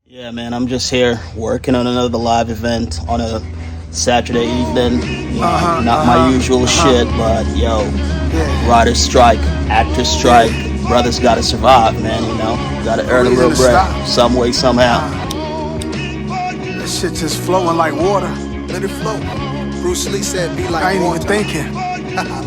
Yeah, man, I'm just here working on another live event on a Saturday evening. Not my usual shit, but yo, writer's strike, actor's strike, brothers gotta survive, man, Gotta earn a little bread, some way, somehow. That shit just flowing like water. Let it flow. Bruce Lee said be like I ain't water. even thinking.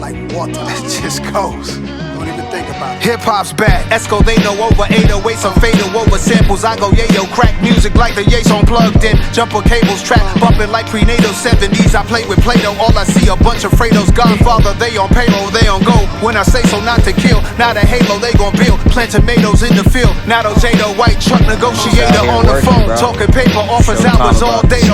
Like water. It just goes. Don't even think about it. Hip-hop's back. Esco, they know over 808, some fatal over samples. I go yayo, crack music like the Yates on plugged in. Jumper cables track, bumping like prenatal 70s. I play with Play-Doh, all I see a bunch of Fredos. Godfather, they on payroll, they on go. When I say so, not to kill, not a halo, they gon' build. Plant tomatoes in the field, not a Jado, white truck negotiator on the phone. Talking paper, offers hours all day.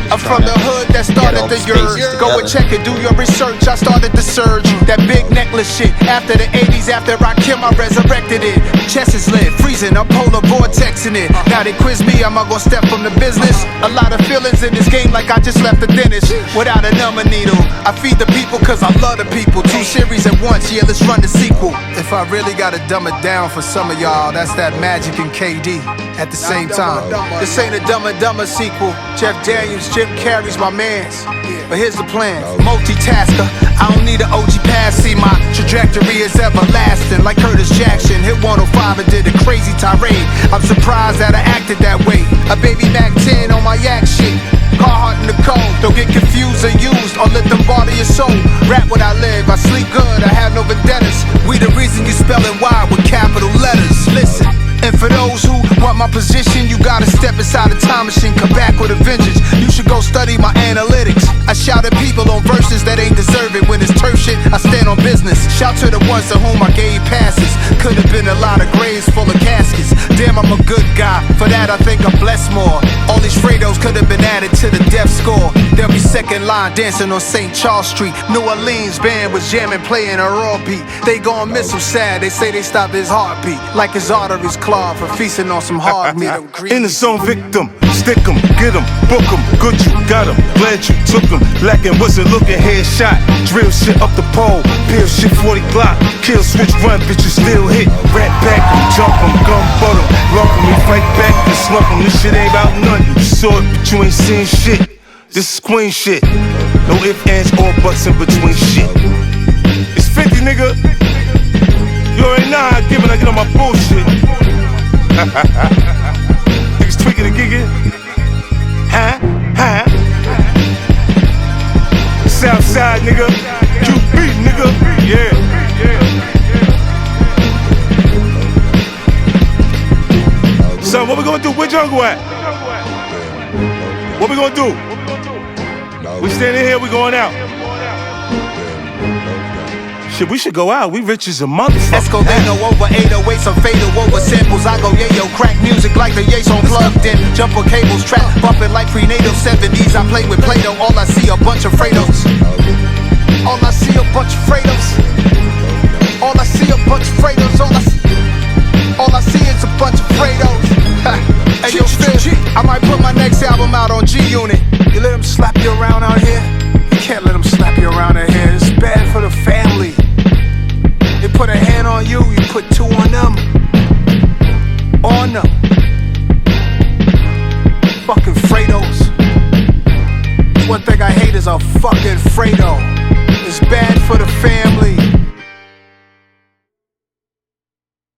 I'm from the hood that started the years. Go and check it, do your research. I started the surge, that big necklace shit. After the 80s, after I killed, I resurrected it. Chest is lit, freezing, I'm polar vortexing it. Now they quiz me, am I gonna step from the business? A lot of feelings in this game like I just left the dentist. Without a number needle, I feed the people cause I love the people. 2 series at once, yeah, let's run the sequel. If I really gotta dumb it down for some of y'all, that's that Magic and KD at the same time. This ain't a Dumb and Dumber sequel. Jeff Daniels, Jim Carrey's my mans. But here's the plan, multitasker. I don't need an OG pass, see my trajectory is everlasting. Like Curtis Jackson, hit 105 and did a crazy tirade. I'm surprised that I acted that way. A baby Mac 10 on my yak shit. Carhartt in the cold, don't get confused or used or let them bother your soul. Rap what I live, I sleep good, I have no vendettas. We the reason you spellin' Y with capital letters. Listen. And for those who want my position, you gotta step inside a time machine, come back with a vengeance. You should go study my analytics. I shout at people on verses that ain't deserve it. When it's turf shit, I stand on business. Shout to the ones to whom I gave passes. Could've been a lot of graves full of caskets. Damn, I'm a good guy, for that I think I'm blessed more. All these Fredos could've been added to the death score. They'll be second line dancing on St. Charles Street. New Orleans band was jamming, playing a raw beat. They gon' miss him sad, they say they stopped his heartbeat. Like his arteries clogged for feasting on some hard meat. In the zone, victim, stick 'em, get 'em, book 'em, good you got 'em, glad you took 'em, lacking wasn't looking, headshot, drill shit up the pole, peel shit 40 Glock, kill switch run, bitches still hit, rat back 'em, jump 'em, gun butt 'em, lump 'em, we fight back and slump 'em, this shit ain't about nothing, you saw it but you ain't seen shit, this is queen shit, no ifs, ands, or buts in between shit, it's 50 nigga, you already know how I give it, I get on my bullshit. Niggas tweaking and gigging. Huh? Southside, nigga. QB, nigga. Yeah. Son, what we gonna do? Where Jungle at? What we gonna do? We standing here, we going out. Shit, we should go out. We rich as a motherfucker. Esco, they know over 808, some fatal over samples. I go yayo, crack music like the Yates on plugged in. Jumper cables track, bumping like prenatal 70s. I play with Play-Doh, all I see a bunch of Fredos. All I see a bunch of Fredos. All I see a bunch of Fredos. All I see is a bunch of Fredos. Hey yo, Fizz, I might put my next album out on G-Unit. You let them slap you around out here? You can't let them slap you around out here. It's bad for the family. They put a hand on you, you put 2 on them. On them. Fucking Fredos. One thing I hate is a fucking Fredo.